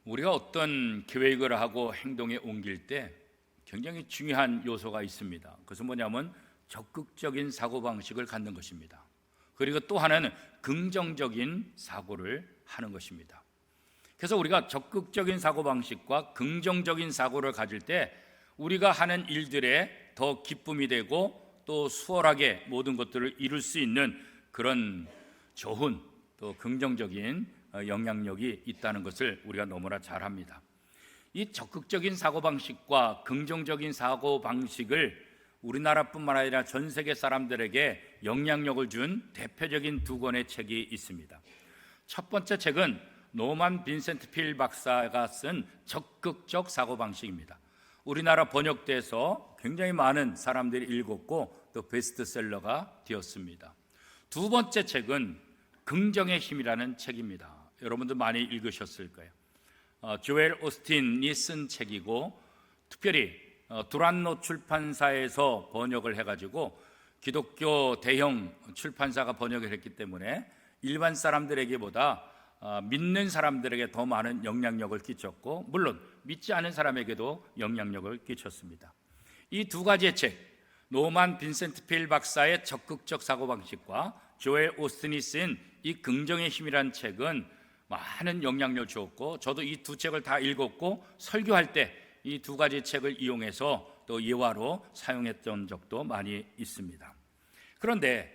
우리가 어떤 계획을 하고 행동에 옮길 때 굉장히 중요한 요소가 있습니다. 그것은 뭐냐면 적극적인 사고방식을 갖는 것입니다. 그리고 또 하나는 긍정적인 사고를 하는 것입니다. 그래서 우리가 적극적인 사고방식과 긍정적인 사고를 가질 때 우리가 하는 일들에 더 기쁨이 되고 또 수월하게 모든 것들을 이룰 수 있는 그런 좋은 또 긍정적인 영향력이 있다는 것을 우리가 너무나 잘 압니다. 이 적극적인 사고방식과 긍정적인 사고방식을 우리나라뿐만 아니라 전 세계 사람들에게 영향력을 준 대표적인 두 권의 책이 있습니다. 첫 번째 책은 노만 빈센트 필 박사가 쓴 적극적 사고방식입니다. 우리나라 번역돼서 굉장히 많은 사람들이 읽었고 또 베스트셀러가 되었습니다. 두 번째 책은 긍정의 힘이라는 책입니다. 여러분도 많이 읽으셨을 거예요. 조엘 오스틴이 쓴 책이고 특별히 두란노 출판사에서 번역을 해가지고 기독교 대형 출판사가 번역을 했기 때문에 일반 사람들에게보다 믿는 사람들에게 더 많은 영향력을 끼쳤고 물론 믿지 않은 사람에게도 영향력을 끼쳤습니다. 이 두 가지의 책, 노만 빈센트 필 박사의 적극적 사고방식과 조엘 오스틴이 쓴 이 긍정의 힘이라는 책은 많은 영향력을 주었고 저도 이 두 책을 다 읽었고 설교할 때 이 두 가지 책을 이용해서 또 예화로 사용했던 적도 많이 있습니다. 그런데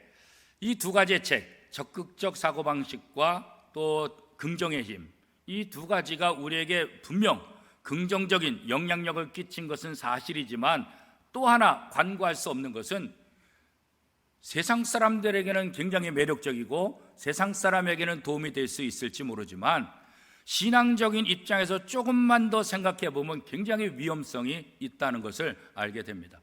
이 두 가지의 책, 적극적 사고방식과 또 긍정의 힘, 이 두 가지가 우리에게 분명 긍정적인 영향력을 끼친 것은 사실이지만 또 하나 간과할 수 없는 것은 세상 사람들에게는 굉장히 매력적이고 세상 사람에게는 도움이 될 수 있을지 모르지만 신앙적인 입장에서 조금만 더 생각해 보면 굉장히 위험성이 있다는 것을 알게 됩니다.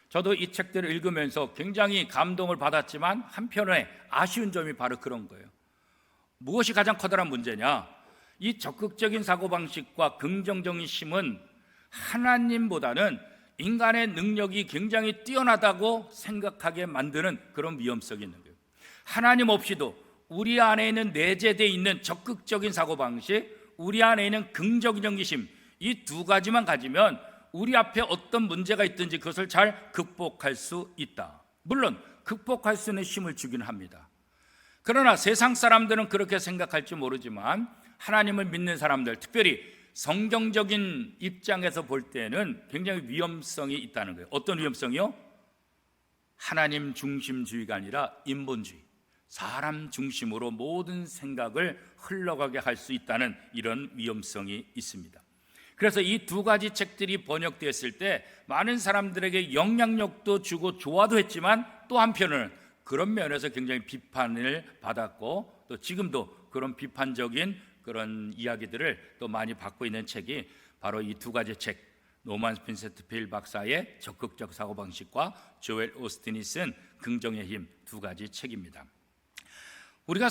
저도 이 책들을 읽으면서 굉장히 감동을 받았지만 한편에 아쉬운 점이 바로 그런 거예요. 무엇이 가장 커다란 문제냐? 이 적극적인 사고방식과 긍정적인 힘은 하나님보다는 인간의 능력이 굉장히 뛰어나다고 생각하게 만드는 그런 위험성이 있는 거예요. 하나님 없이도 우리 안에 있는 내재되어 있는 적극적인 사고방식, 우리 안에 있는 긍정적인 힘, 이 두 가지만 가지면 우리 앞에 어떤 문제가 있든지 그것을 잘 극복할 수 있다. 물론 극복할 수 있는 힘을 주긴 합니다. 그러나 세상 사람들은 그렇게 생각할지 모르지만 하나님을 믿는 사람들, 특별히 성경적인 입장에서 볼 때는 굉장히 위험성이 있다는 거예요. 어떤 위험성이요? 하나님 중심주의가 아니라 인본주의, 사람 중심으로 모든 생각을 흘러가게 할 수 있다는 이런 위험성이 있습니다. 그래서 이 두 가지 책들이 번역되었을 때 많은 사람들에게 영향력도 주고 좋아도 했지만 또 한편으로는 그런 면에서 굉장히 비판을 받았고 또 지금도 그런 비판적인 그런 이야기들을 또 많이 받고 있는 책이 바로 이 두 가지 책, 노만 빈센트 필 박사의 적극적 사고방식과 조엘 오스틴이 쓴 긍정의 힘 두 가지 책입니다. 우리가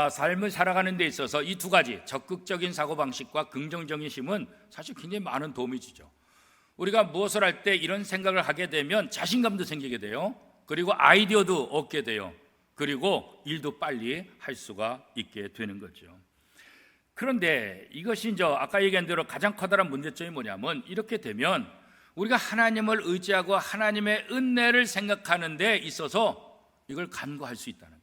삶을 살아가는 데 있어서 이 두 가지 적극적인 사고방식과 긍정적인 힘은 사실 굉장히 많은 도움이 주죠. 우리가 무엇을 할 때 이런 생각을 하게 되면 자신감도 생기게 돼요. 그리고 아이디어도 얻게 돼요. 그리고 일도 빨리 할 수가 있게 되는 거죠. 그런데 이것이 이제 아까 얘기한 대로 가장 커다란 문제점이 뭐냐면 이렇게 되면 우리가 하나님을 의지하고 하나님의 은혜를 생각하는 데 있어서 이걸 간과할 수 있다는 거예요.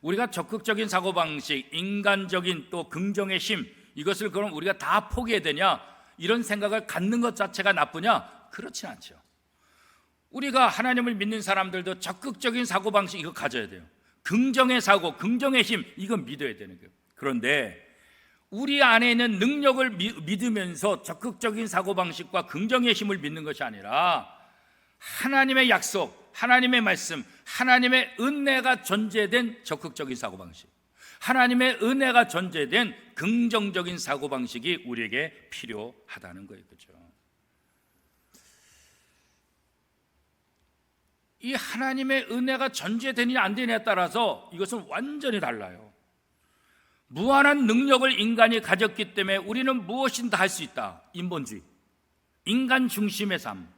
우리가 적극적인 사고방식, 인간적인 또 긍정의 힘, 이것을 그럼 우리가 다 포기해야 되냐? 이런 생각을 갖는 것 자체가 나쁘냐? 그렇지 않죠. 우리가 하나님을 믿는 사람들도 적극적인 사고방식 이거 가져야 돼요. 긍정의 사고, 긍정의 힘 이거 믿어야 되는 거예요. 그런데 우리 안에 있는 능력을 믿으면서 적극적인 사고방식과 긍정의 힘을 믿는 것이 아니라 하나님의 약속, 하나님의 말씀, 하나님의 은혜가 전제된 적극적인 사고방식, 하나님의 은혜가 전제된 긍정적인 사고방식이 우리에게 필요하다는 거예요. 그렇죠? 이 하나님의 은혜가 전제되느냐 안 되느냐에 따라서 이것은 완전히 달라요. 무한한 능력을 인간이 가졌기 때문에 우리는 무엇이든 다 할 수 있다. 인본주의, 인간 중심의 삶.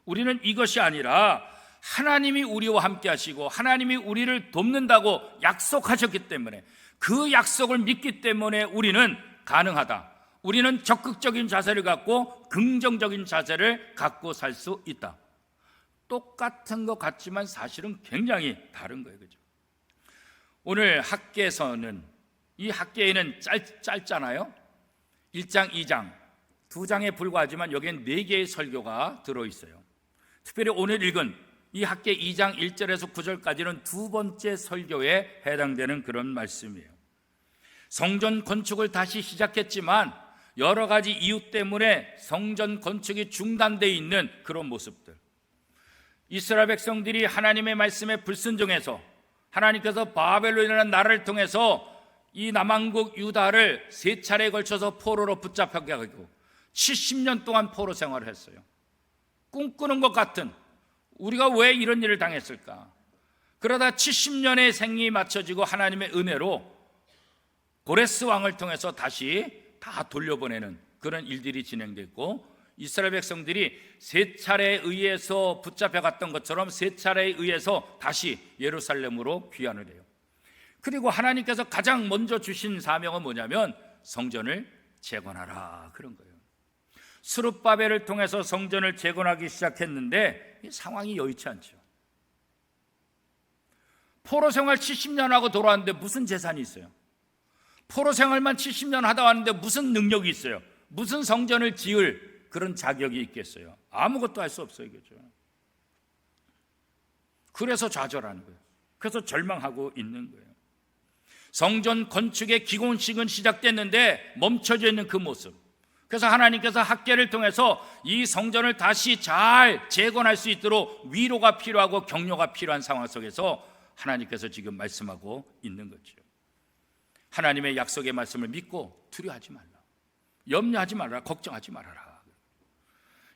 우리는 이것이 아니라 하나님이 우리와 함께 하시고 하나님이 우리를 돕는다고 약속하셨기 때문에 그 약속을 믿기 때문에 우리는 가능하다. 우리는 적극적인 자세를 갖고 긍정적인 자세를 갖고 살 수 있다. 똑같은 것 같지만 사실은 굉장히 다른 거예요. 그죠? 오늘 학계에서는, 이 학계에는 짧잖아요. 1장, 2장, 2장에 불과하지만 여기엔 4개의 설교가 들어있어요. 특별히 오늘 읽은 이 학계 2장 1절에서 9절까지는 두 번째 설교에 해당되는 그런 말씀이에요. 성전 건축을 다시 시작했지만 여러 가지 이유 때문에 성전 건축이 중단되어 있는 그런 모습들, 이스라엘 백성들이 하나님의 말씀에 불순종해서 하나님께서 바벨론이라는 나라를 통해서 이 남왕국 유다를 3차례에 걸쳐서 포로로 붙잡혀게 하고 70년 동안 포로 생활을 했어요. 꿈꾸는 것 같은, 우리가 왜 이런 일을 당했을까? 그러다 70년의 생이 맞춰지고 하나님의 은혜로 고레스 왕을 통해서 다시 다 돌려보내는 그런 일들이 진행됐고, 이스라엘 백성들이 3차례에 의해서 붙잡혀갔던 것처럼 3차례에 의해서 다시 예루살렘으로 귀환을 해요. 그리고 하나님께서 가장 먼저 주신 사명은 뭐냐면 성전을 재건하라, 그런 거예요. 스룹바벨을 통해서 성전을 재건하기 시작했는데 상황이 여의치 않죠. 포로 생활 70년 하고 돌아왔는데 무슨 재산이 있어요? 포로 생활만 70년 하다 왔는데 무슨 능력이 있어요? 무슨 성전을 지을 그런 자격이 있겠어요? 아무것도 할 수 없어요. 그죠? 그래서 좌절하는 거예요. 그래서 절망하고 있는 거예요. 성전 건축의 기공식은 시작됐는데 멈춰져 있는 그 모습. 그래서 하나님께서 학계를 통해서 이 성전을 다시 잘 재건할 수 있도록 위로가 필요하고 격려가 필요한 상황 속에서 하나님께서 지금 말씀하고 있는 거죠. 하나님의 약속의 말씀을 믿고 두려워하지 말라, 염려하지 말라, 걱정하지 말아라.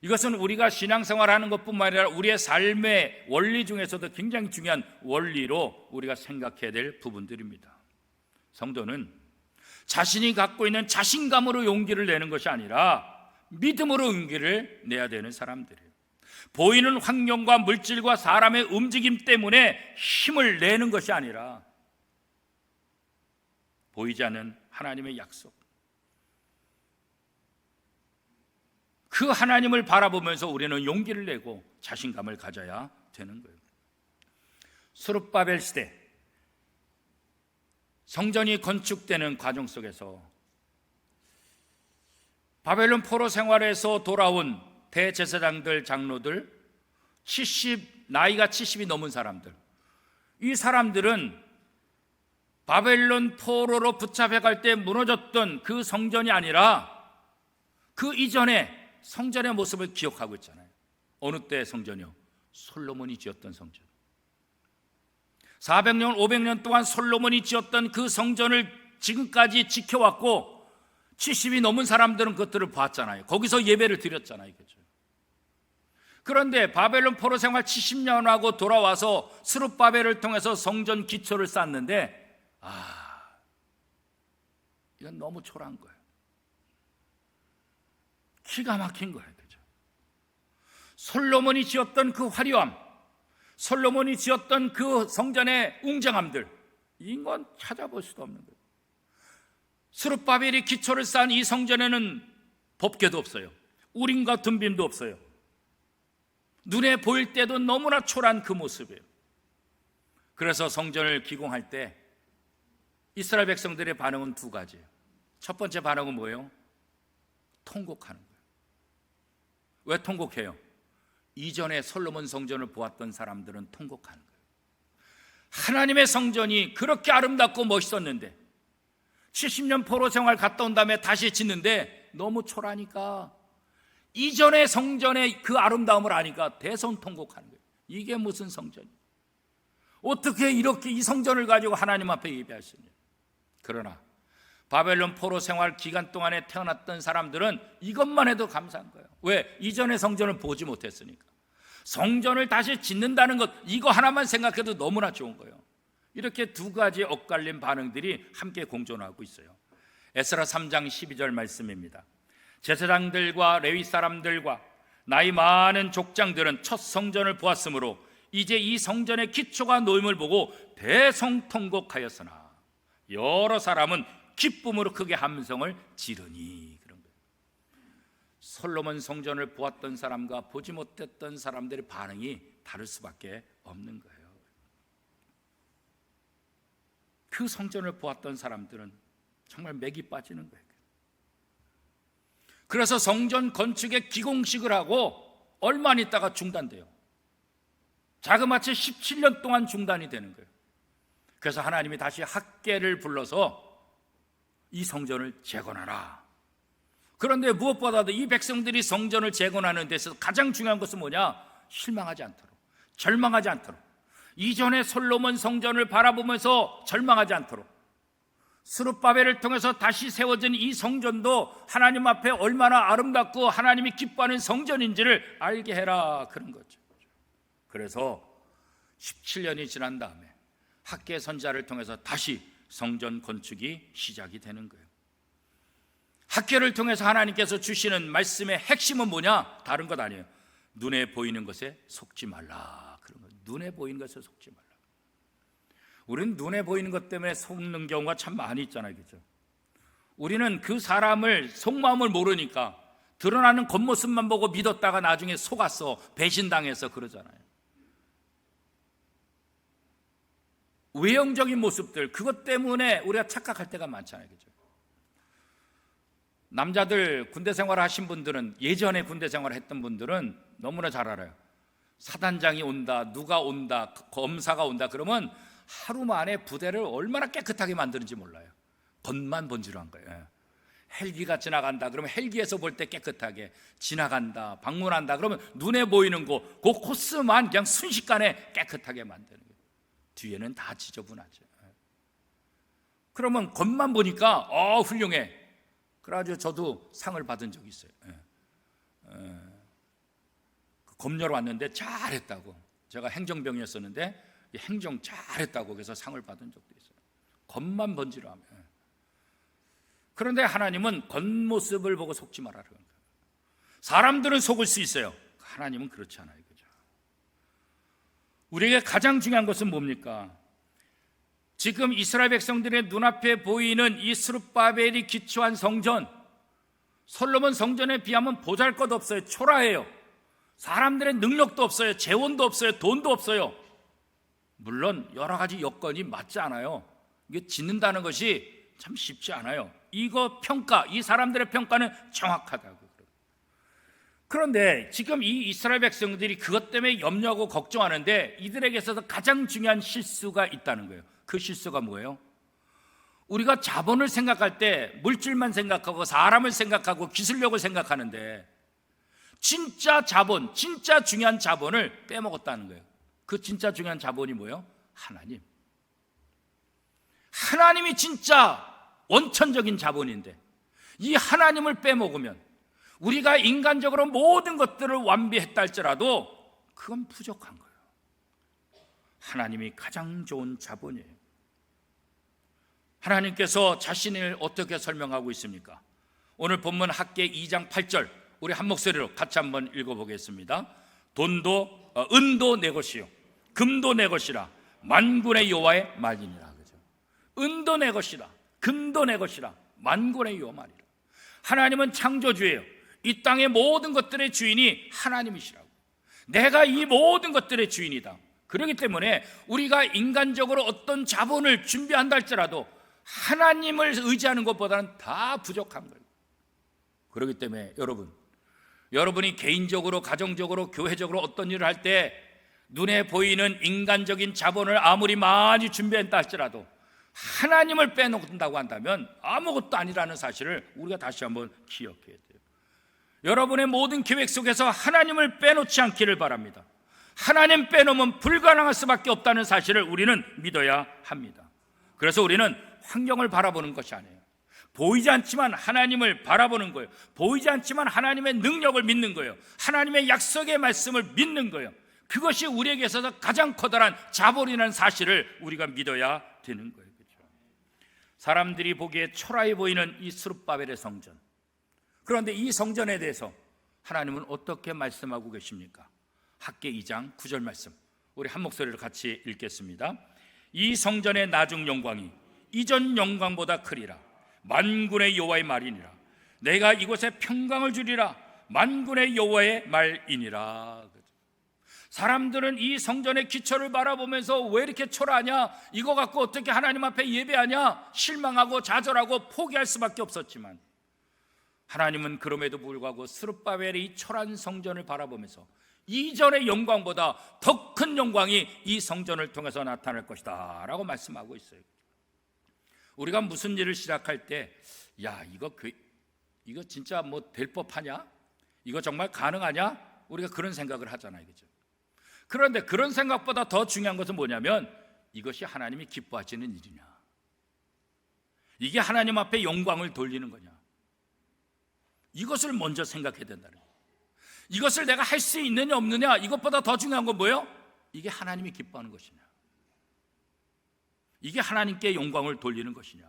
이것은 우리가 신앙생활하는 것뿐만 아니라 우리의 삶의 원리 중에서도 굉장히 중요한 원리로 우리가 생각해야 될 부분들입니다. 성도는 자신이 갖고 있는 자신감으로 용기를 내는 것이 아니라 믿음으로 용기를 내야 되는 사람들이에요. 보이는 환경과 물질과 사람의 움직임 때문에 힘을 내는 것이 아니라 보이지 않는 하나님의 약속, 그 하나님을 바라보면서 우리는 용기를 내고 자신감을 가져야 되는 거예요. 스룹바벨 시대, 성전이 건축되는 과정 속에서 바벨론 포로 생활에서 돌아온 대제사장들, 장로들, 나이가 70이 넘은 사람들, 이 사람들은 바벨론 포로로 붙잡혀갈 때 무너졌던 그 성전이 아니라 그 이전에 성전의 모습을 기억하고 있잖아요. 어느 때의 성전이요? 솔로몬이 지었던 성전. 400년, 500년 동안 솔로몬이 지었던 그 성전을 지금까지 지켜왔고 70이 넘은 사람들은 그것들을 봤잖아요. 거기서 예배를 드렸잖아요. 그렇죠? 그런데 바벨론 포로 생활 70년 하고 돌아와서 스룹바벨을 통해서 성전 기초를 쌓는데 이건 너무 초라한 거예요. 기가 막힌 거예요. 그죠? 솔로몬이 지었던 그 화려함, 솔로몬이 지었던 그 성전의 웅장함들, 이건 찾아볼 수도 없는 거예요. 스룹바벨이 기초를 쌓은 이 성전에는 법궤도 없어요. 우림과 둔빔도 없어요. 눈에 보일 때도 너무나 초라한 그 모습이에요. 그래서 성전을 기공할 때 이스라엘 백성들의 반응은 두 가지예요. 첫 번째 반응은 뭐예요? 통곡하는 거예요. 왜 통곡해요? 이전에 솔로몬 성전을 보았던 사람들은 통곡하는 거예요. 하나님의 성전이 그렇게 아름답고 멋있었는데 70년 포로 생활 갔다 온 다음에 다시 짓는데 너무 초라하니까 이전의 성전의 그 아름다움을 아니까 대성통곡하는 거예요. 이게 무슨 성전이에요? 어떻게 이렇게 이 성전을 가지고 하나님 앞에 예배할 수 있냐? 그러나 바벨론 포로 생활 기간 동안에 태어났던 사람들은 이것만 해도 감사한 거예요. 왜? 이전의 성전을 보지 못했으니까. 성전을 다시 짓는다는 것, 이거 하나만 생각해도 너무나 좋은 거예요. 이렇게 두 가지 엇갈린 반응들이 함께 공존하고 있어요. 에스라 3장 12절 말씀입니다. 제사장들과 레위 사람들과 나이 많은 족장들은 첫 성전을 보았으므로 이제 이 성전의 기초가 놓임을 보고 대성통곡하였으나 여러 사람은 기쁨으로 크게 함성을 지르니, 그런 거예요. 솔로몬 성전을 보았던 사람과 보지 못했던 사람들의 반응이 다를 수밖에 없는 거예요. 그 성전을 보았던 사람들은 정말 맥이 빠지는 거예요. 그래서 성전 건축의 기공식을 하고 얼마 안 있다가 중단돼요. 자그마치 17년 동안 중단이 되는 거예요. 그래서 하나님이 다시 학개를 불러서 이 성전을 재건하라. 그런데 무엇보다도 이 백성들이 성전을 재건하는 데서 가장 중요한 것은 뭐냐? 실망하지 않도록, 절망하지 않도록, 이전에 솔로몬 성전을 바라보면서 절망하지 않도록, 스룹바벨을 통해서 다시 세워진 이 성전도 하나님 앞에 얼마나 아름답고 하나님이 기뻐하는 성전인지를 알게 해라, 그런 거죠. 그래서 17년이 지난 다음에 학개 선지자를 통해서 다시 성전 건축이 시작이 되는 거예요. 학개를 통해서 하나님께서 주시는 말씀의 핵심은 뭐냐? 다른 것 아니에요. 눈에 보이는 것에 속지 말라, 그런 거예요. 눈에 보이는 것에 속지 말라. 우리는 눈에 보이는 것 때문에 속는 경우가 참 많이 있잖아요, 그렇죠? 우리는 그 사람을 속마음을 모르니까 드러나는 겉모습만 보고 믿었다가 나중에 속았어, 배신당해서 그러잖아요. 외형적인 모습들, 그것 때문에 우리가 착각할 때가 많잖아요, 그렇죠? 남자들 군대 생활을 하신 분들은, 예전에 군대 생활을 했던 분들은 너무나 잘 알아요. 사단장이 온다, 누가 온다, 검사가 온다 그러면 하루 만에 부대를 얼마나 깨끗하게 만드는지 몰라요. 겉만 번지르한 거예요. 헬기가 지나간다 그러면 헬기에서 볼 때 깨끗하게 지나간다, 방문한다 그러면 눈에 보이는 그 코스만 그냥 순식간에 깨끗하게 만드는 거예요. 뒤에는 다 지저분하죠. 그러면 겉만 보니까 훌륭해. 그래가지고 저도 상을 받은 적이 있어요. 검열로 왔는데 잘했다고. 제가 행정병이었었는데 행정 잘했다고 그래서 상을 받은 적도 있어요. 겉만 번지르 하면. 그런데 하나님은 겉모습을 보고 속지 말아라. 사람들은 속을 수 있어요. 하나님은 그렇지 않아요, 그죠? 우리에게 가장 중요한 것은 뭡니까? 지금 이스라엘 백성들의 눈앞에 보이는 이 스룹바벨이 기초한 성전, 솔로몬 성전에 비하면 보잘것없어요. 초라해요. 사람들의 능력도 없어요. 재원도 없어요. 돈도 없어요. 물론 여러 가지 여건이 맞지 않아요. 이게 짓는다는 것이 참 쉽지 않아요. 이거 평가, 이 사람들의 평가는 정확하다고. 그런데 지금 이 이스라엘 백성들이 그것 때문에 염려하고 걱정하는데 이들에게 있어서 가장 중요한 실수가 있다는 거예요. 그 실수가 뭐예요? 우리가 자본을 생각할 때 물질만 생각하고 사람을 생각하고 기술력을 생각하는데 진짜 자본, 진짜 중요한 자본을 빼먹었다는 거예요. 그 진짜 중요한 자본이 뭐예요? 하나님. 하나님이 진짜 원천적인 자본인데 이 하나님을 빼먹으면 우리가 인간적으로 모든 것들을 완비했다 할지라도 그건 부족한 거예요. 하나님이 가장 좋은 자본이에요. 하나님께서 자신을 어떻게 설명하고 있습니까? 오늘 본문 학개 2장 8절 우리 한 목소리로 같이 한번 읽어보겠습니다. 은도 내 것이요 금도 내 것이라 만군의 여호와의 말이니라. 그죠? 은도 내 것이라 금도 내 것이라 만군의 여호와 말이라. 하나님은 창조주예요. 이 땅의 모든 것들의 주인이 하나님이시라고. 내가 이 모든 것들의 주인이다. 그렇기 때문에 우리가 인간적으로 어떤 자본을 준비한다 할지라도 하나님을 의지하는 것보다는 다 부족한 거예요. 그렇기 때문에 여러분이 개인적으로, 가정적으로, 교회적으로 어떤 일을 할 때 눈에 보이는 인간적인 자본을 아무리 많이 준비했다 할지라도 하나님을 빼놓는다고 한다면 아무것도 아니라는 사실을 우리가 다시 한번 기억해야 돼요. 여러분의 모든 계획 속에서 하나님을 빼놓지 않기를 바랍니다. 하나님 빼놓으면 불가능할 수밖에 없다는 사실을 우리는 믿어야 합니다. 그래서 우리는 환경을 바라보는 것이 아니에요. 보이지 않지만 하나님을 바라보는 거예요. 보이지 않지만 하나님의 능력을 믿는 거예요. 하나님의 약속의 말씀을 믿는 거예요. 그것이 우리에게 있어서 가장 커다란 자본이라는 사실을 우리가 믿어야 되는 거예요. 그렇죠? 사람들이 보기에 초라해 보이는 이 스룹바벨의 성전, 그런데 이 성전에 대해서 하나님은 어떻게 말씀하고 계십니까? 학개 2장 9절 말씀 우리 한 목소리로 같이 읽겠습니다. 이 성전의 나중 영광이 이전 영광보다 크리라. 만군의 여호와의 말이니라. 내가 이곳에 평강을 주리라. 만군의 여호와의 말이니라. 사람들은 이 성전의 기초를 바라보면서 왜 이렇게 초라하냐, 이거 갖고 어떻게 하나님 앞에 예배하냐, 실망하고 좌절하고 포기할 수밖에 없었지만, 하나님은 그럼에도 불구하고 스룹바벨의 이 초라한 성전을 바라보면서 이전의 영광보다 더 큰 영광이 이 성전을 통해서 나타날 것이다 라고 말씀하고 있어요. 우리가 무슨 일을 시작할 때, 야, 이거 진짜 뭐 될 법하냐, 이거 정말 가능하냐, 우리가 그런 생각을 하잖아요, 그죠? 그런데 그런 생각보다 더 중요한 것은 뭐냐면, 이것이 하나님이 기뻐하시는 일이냐, 이게 하나님 앞에 영광을 돌리는 거냐, 이것을 먼저 생각해야 된다는 거예요. 이것을 내가 할 수 있느냐 없느냐, 이것보다 더 중요한 건 뭐예요? 이게 하나님이 기뻐하는 것이냐, 이게 하나님께 영광을 돌리는 것이냐.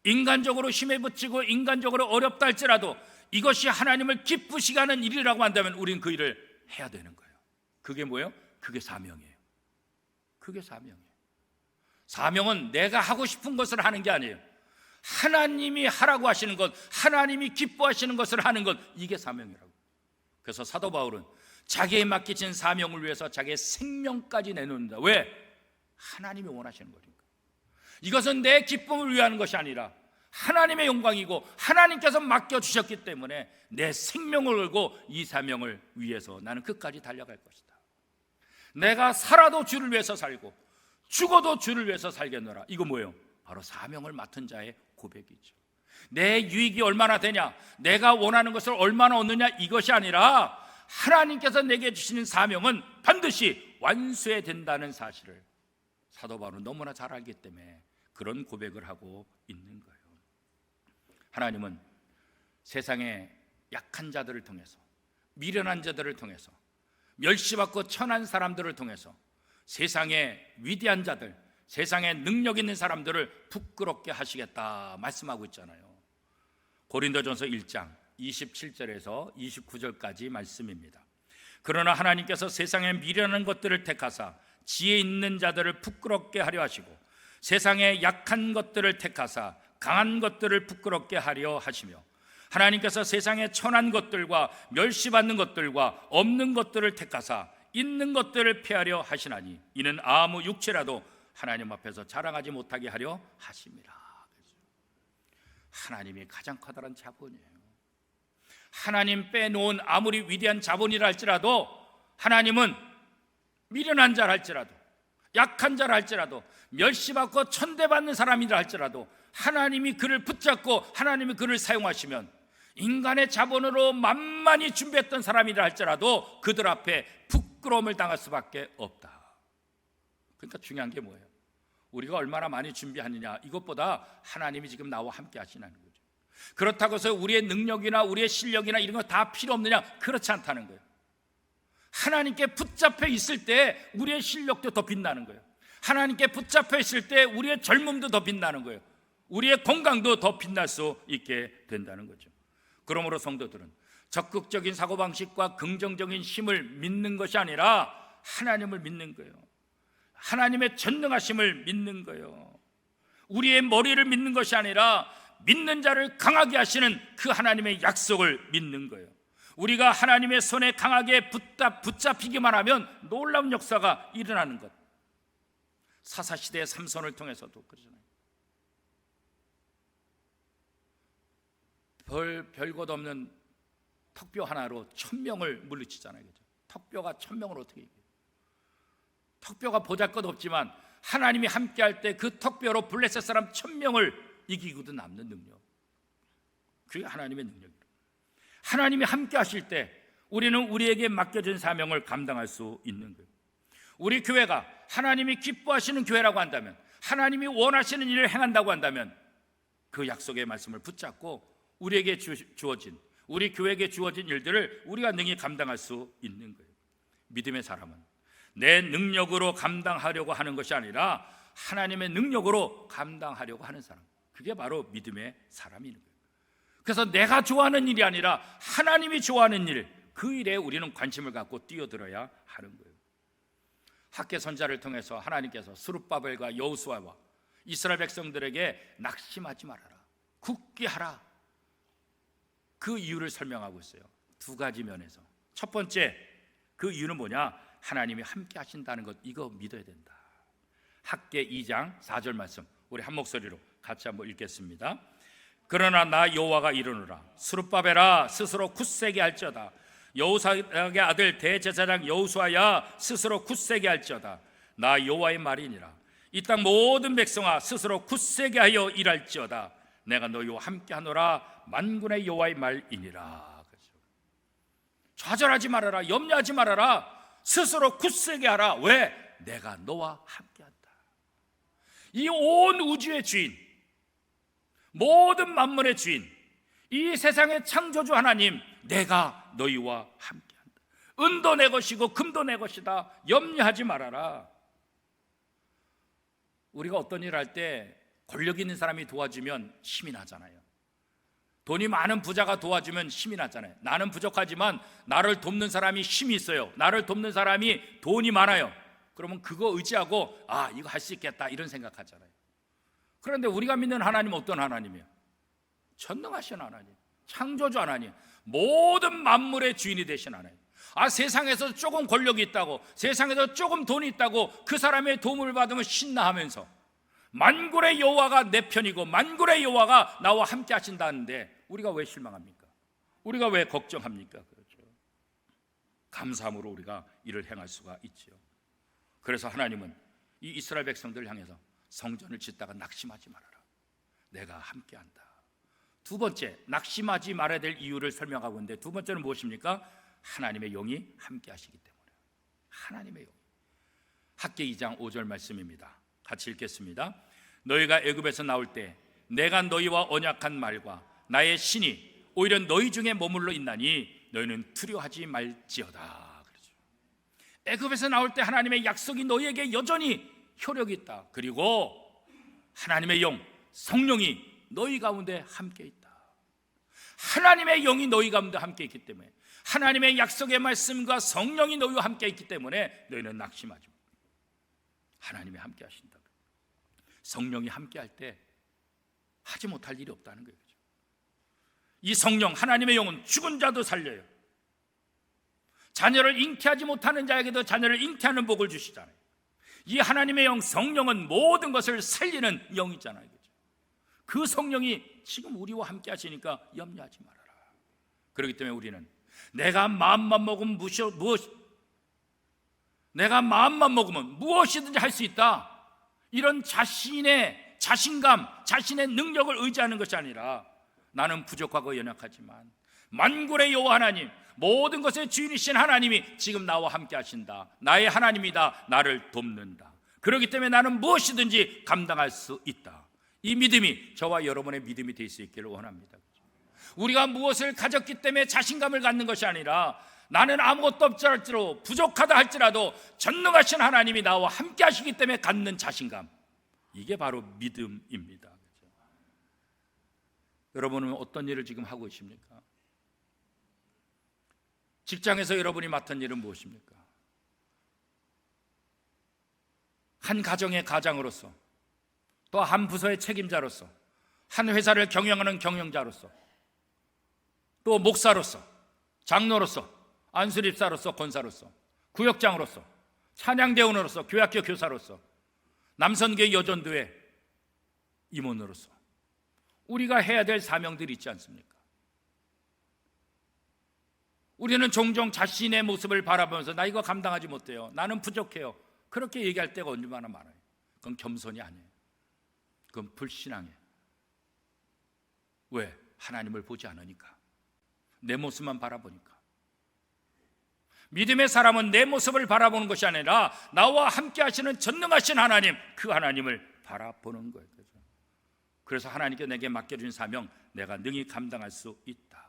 인간적으로 힘에 부치고 인간적으로 어렵다 할지라도 이것이 하나님을 기쁘시게 하는 일이라고 한다면 우리는 그 일을 해야 되는 거예요. 그게 뭐예요? 그게 사명이에요. 그게 사명이에요. 사명은 내가 하고 싶은 것을 하는 게 아니에요. 하나님이 하라고 하시는 것, 하나님이 기뻐하시는 것을 하는 것, 이게 사명이라고. 그래서 사도 바울은 자기에 맡기신 사명을 위해서 자기의 생명까지 내놓는다. 왜? 하나님이 원하시는 거니까. 이것은 내 기쁨을 위하는 것이 아니라 하나님의 영광이고 하나님께서 맡겨주셨기 때문에 내 생명을 걸고 이 사명을 위해서 나는 끝까지 달려갈 것이다. 내가 살아도 주를 위해서 살고 죽어도 주를 위해서 살겠노라. 이거 뭐예요? 바로 사명을 맡은 자의 고백이죠. 내 유익이 얼마나 되냐, 내가 원하는 것을 얼마나 얻느냐, 이것이 아니라 하나님께서 내게 주시는 사명은 반드시 완수해야 된다는 사실을 사도 바울은 너무나 잘 알기 때문에 그런 고백을 하고 있는 거예요. 하나님은 세상의 약한 자들을 통해서, 미련한 자들을 통해서, 멸시받고 천한 사람들을 통해서 세상의 위대한 자들, 세상에 능력 있는 사람들을 부끄럽게 하시겠다 말씀하고 있잖아요. 고린도전서 1장 27절에서 29절까지 말씀입니다. 그러나 하나님께서 세상에 미련한 것들을 택하사 지혜 있는 자들을 부끄럽게 하려 하시고 세상에 약한 것들을 택하사 강한 것들을 부끄럽게 하려 하시며 하나님께서 세상에 천한 것들과 멸시받는 것들과 없는 것들을 택하사 있는 것들을 폐하려 하시나니 이는 아무 육체라도 하나님 앞에서 자랑하지 못하게 하려 하심이라. 하나님이 가장 커다란 자본이에요. 하나님 빼놓은 아무리 위대한 자본이라 할지라도 하나님은 미련한 자라 할지라도 약한 자라 할지라도 멸시받고 천대받는 사람이라 할지라도 하나님이 그를 붙잡고 하나님이 그를 사용하시면 인간의 자본으로 만만히 준비했던 사람이라 할지라도 그들 앞에 부끄러움을 당할 수밖에 없다. 그러니까 중요한 게 뭐예요? 우리가 얼마나 많이 준비하느냐, 이것보다 하나님이 지금 나와 함께 하시는 거죠. 그렇다고 해서 우리의 능력이나 우리의 실력이나 이런 거 다 필요 없느냐? 그렇지 않다는 거예요. 하나님께 붙잡혀 있을 때 우리의 실력도 더 빛나는 거예요. 하나님께 붙잡혀 있을 때 우리의 젊음도 더 빛나는 거예요. 우리의 건강도 더 빛날 수 있게 된다는 거죠. 그러므로 성도들은 적극적인 사고방식과 긍정적인 힘을 믿는 것이 아니라 하나님을 믿는 거예요. 하나님의 전능하심을 믿는 거예요. 우리의 머리를 믿는 것이 아니라 믿는 자를 강하게 하시는 그 하나님의 약속을 믿는 거예요. 우리가 하나님의 손에 강하게 붙잡히기만 하면 놀라운 역사가 일어나는 것. 사사시대의 삼손을 통해서도 그러잖아요. 별것 없는 턱뼈 하나로 1000명을 물리치잖아요. 그죠? 턱뼈가 1000명을 어떻게 이겨요? 턱뼈가 보잘것없지만 하나님이 함께할 때 그 턱뼈로 블레셋 사람 1000명을 이기고도 남는 능력, 그게 하나님의 능력이에요. 하나님이 함께 하실 때 우리는 우리에게 맡겨진 사명을 감당할 수 있는 거예요. 우리 교회가 하나님이 기뻐하시는 교회라고 한다면, 하나님이 원하시는 일을 행한다고 한다면 그 약속의 말씀을 붙잡고 우리에게 주어진, 우리 교회에게 주어진 일들을 우리가 능히 감당할 수 있는 거예요. 믿음의 사람은 내 능력으로 감당하려고 하는 것이 아니라 하나님의 능력으로 감당하려고 하는 사람, 그게 바로 믿음의 사람인 거예요. 그래서 내가 좋아하는 일이 아니라 하나님이 좋아하는 일, 그 일에 우리는 관심을 갖고 뛰어들어야 하는 거예요. 학개 선자를 통해서 하나님께서 스룹바벨과 여호수아와 이스라엘 백성들에게 낙심하지 말아라, 굳게 하라, 그 이유를 설명하고 있어요. 두 가지 면에서. 첫 번째, 그 이유는 뭐냐? 하나님이 함께 하신다는 것, 이거 믿어야 된다. 학개 2장 4절 말씀, 우리 한 목소리로 같이 한번 읽겠습니다. 그러나 나 여호와가 이르노라. 스룹바벨아 스스로 굳세게 할지어다. 여호사닥의 아들 대제사장 여호수아야 스스로 굳세게 할지어다. 나 여호와의 말이니라. 이 땅 모든 백성아 스스로 굳세게 하여 일할지어다. 내가 너희와 함께하노라. 만군의 여호와의 말이니라. 좌절하지 말아라. 염려하지 말아라. 스스로 굳세게 하라. 왜? 내가 너와 함께한다. 이 온 우주의 주인, 모든 만물의 주인, 이 세상의 창조주 하나님, 내가 너희와 함께한다. 은도 내 것이고 금도 내 것이다. 염려하지 말아라. 우리가 어떤 일을 할 때 권력 있는 사람이 도와주면 힘이 나잖아요. 돈이 많은 부자가 도와주면 힘이 나잖아요. 나는 부족하지만 나를 돕는 사람이 힘이 있어요. 나를 돕는 사람이 돈이 많아요. 그러면 그거 의지하고 이거 할 수 있겠다 이런 생각하잖아요. 그런데 우리가 믿는 하나님은 어떤 하나님이에요? 전능하신 하나님, 창조주 하나님, 모든 만물의 주인이 되신 하나님. 세상에서 조금 권력이 있다고, 세상에서 조금 돈이 있다고 그 사람의 도움을 받으면 신나하면서 만군의 여호와가 내 편이고 만군의 여호와가 나와 함께 하신다는데 우리가 왜 실망합니까? 우리가 왜 걱정합니까? 그렇죠. 감사함으로 우리가 이를 행할 수가 있죠. 그래서 하나님은 이 이스라엘 백성들을 향해서 성전을 짓다가 낙심하지 말아라. 내가 함께한다. 두 번째, 낙심하지 말아야 될 이유를 설명하고 있는데 두 번째는 무엇입니까? 하나님의 영이 함께 하시기 때문에. 하나님의 영. 학개 2장 5절 말씀입니다. 같이 읽겠습니다. 너희가 애굽에서 나올 때 내가 너희와 언약한 말과 나의 신이 오히려 너희 중에 머물러 있나니 너희는 두려워하지 말지어다. 그렇죠. 애굽에서 나올 때 하나님의 약속이 너희에게 여전히 효력이 있다. 그리고 하나님의 영, 성령이 너희 가운데 함께 있다. 하나님의 영이 너희 가운데 함께 있기 때문에, 하나님의 약속의 말씀과 성령이 너희와 함께 있기 때문에 너희는 낙심하지 마. 하나님이 함께 하신다. 성령이 함께 할 때 하지 못할 일이 없다는 거예요. 이 성령, 하나님의 영은 죽은 자도 살려요. 자녀를 잉태하지 못하는 자에게도 자녀를 잉태하는 복을 주시잖아요. 이 하나님의 영, 성령은 모든 것을 살리는 영이잖아요. 그 성령이 지금 우리와 함께 하시니까 염려하지 말아라. 그렇기 때문에 우리는 내가 마음만 먹으면 무엇이든지 할 수 있다, 이런 자신의 자신감, 자신의 능력을 의지하는 것이 아니라 나는 부족하고 연약하지만 만군의 여호와 하나님, 모든 것의 주인이신 하나님이 지금 나와 함께 하신다. 나의 하나님이다. 나를 돕는다. 그렇기 때문에 나는 무엇이든지 감당할 수 있다. 이 믿음이 저와 여러분의 믿음이 될 수 있기를 원합니다. 우리가 무엇을 가졌기 때문에 자신감을 갖는 것이 아니라 나는 아무것도 없지 할지라도, 부족하다 할지라도 전능하신 하나님이 나와 함께 하시기 때문에 갖는 자신감, 이게 바로 믿음입니다. 여러분은 어떤 일을 지금 하고 계십니까? 직장에서 여러분이 맡은 일은 무엇입니까? 한 가정의 가장으로서, 또 한 부서의 책임자로서, 한 회사를 경영하는 경영자로서, 또 목사로서, 장로로서, 안수립사로서, 권사로서, 구역장으로서, 찬양대원으로서, 교학교 교사로서, 남선교회 여전도회 임원으로서 우리가 해야 될 사명들이 있지 않습니까? 우리는 종종 자신의 모습을 바라보면서 나 이거 감당하지 못해요, 나는 부족해요, 그렇게 얘기할 때가 얼마나 많아요. 그건 겸손이 아니에요. 그건 불신앙이에요. 왜? 하나님을 보지 않으니까, 내 모습만 바라보니까. 믿음의 사람은 내 모습을 바라보는 것이 아니라 나와 함께 하시는 전능하신 하나님, 그 하나님을 바라보는 거예요. 그래서 하나님께 내게 맡겨준 사명, 내가 능히 감당할 수 있다.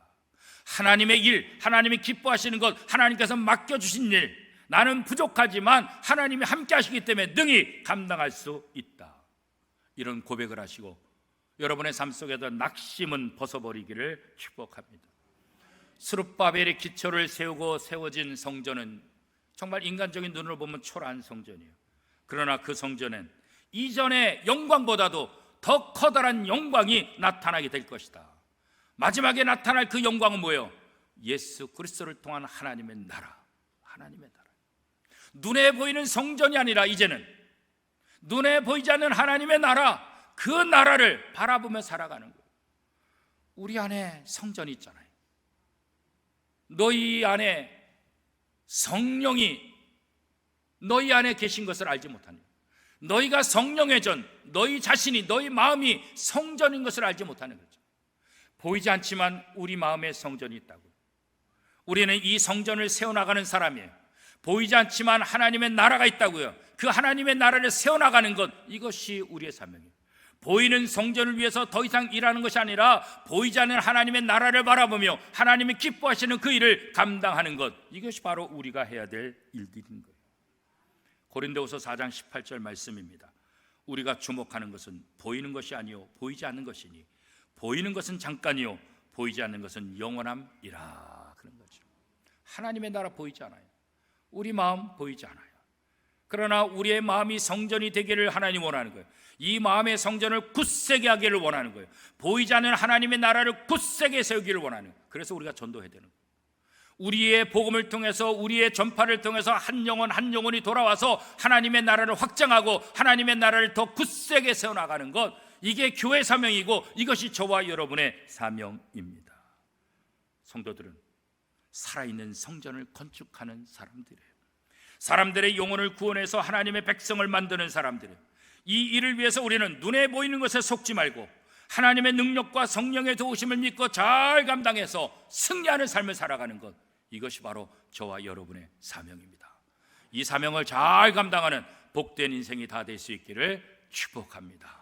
하나님의 일, 하나님이 기뻐하시는 것, 하나님께서 맡겨주신 일, 나는 부족하지만 하나님이 함께 하시기 때문에 능히 감당할 수 있다. 이런 고백을 하시고 여러분의 삶 속에서 낙심은 벗어버리기를 축복합니다. 스룹바벨의 기초를 세우고 세워진 성전은 정말 인간적인 눈으로 보면 초라한 성전이에요. 그러나 그 성전엔 이전의 영광보다도 더 커다란 영광이 나타나게 될 것이다. 마지막에 나타날 그 영광은 뭐예요? 예수 그리스도를 통한 하나님의 나라, 하나님의 나라. 눈에 보이는 성전이 아니라 이제는 눈에 보이지 않는 하나님의 나라, 그 나라를 바라보며 살아가는 거예요. 우리 안에 성전이 있잖아요. 너희 안에 성령이 너희 안에 계신 것을 알지 못하니, 너희가 성령의 전, 너희 자신이, 너희 마음이 성전인 것을 알지 못하는 거죠. 보이지 않지만 우리 마음에 성전이 있다고요. 우리는 이 성전을 세워나가는 사람이에요. 보이지 않지만 하나님의 나라가 있다고요. 그 하나님의 나라를 세워나가는 것, 이것이 우리의 사명이에요. 보이는 성전을 위해서 더 이상 일하는 것이 아니라 보이지 않는 하나님의 나라를 바라보며 하나님이 기뻐하시는 그 일을 감당하는 것, 이것이 바로 우리가 해야 될 일들인 거예요. 고린도후서 4장 18절 말씀입니다. 우리가 주목하는 것은 보이는 것이 아니요 보이지 않는 것이니 보이는 것은 잠깐이요 보이지 않는 것은 영원함이라. 그런 거죠. 하나님의 나라 보이지 않아요. 우리 마음 보이지 않아요. 그러나 우리의 마음이 성전이 되기를 하나님 원하는 거예요. 이 마음의 성전을 굳세게 하기를 원하는 거예요. 보이지 않는 하나님의 나라를 굳세게 세우기를 원하는 거예요. 그래서 우리가 전도해야 되는 거예요. 우리의 복음을 통해서, 우리의 전파를 통해서 한 영혼 한 영혼이 돌아와서 하나님의 나라를 확장하고 하나님의 나라를 더 굳세게 세워나가는 것, 이게 교회 사명이고 이것이 저와 여러분의 사명입니다. 성도들은 살아있는 성전을 건축하는 사람들이에요. 사람들의 영혼을 구원해서 하나님의 백성을 만드는 사람들이에요. 이 일을 위해서 우리는 눈에 보이는 것에 속지 말고 하나님의 능력과 성령의 도우심을 믿고 잘 감당해서 승리하는 삶을 살아가는 것, 이것이 바로 저와 여러분의 사명입니다. 이 사명을 잘 감당하는 복된 인생이 다 될 수 있기를 축복합니다.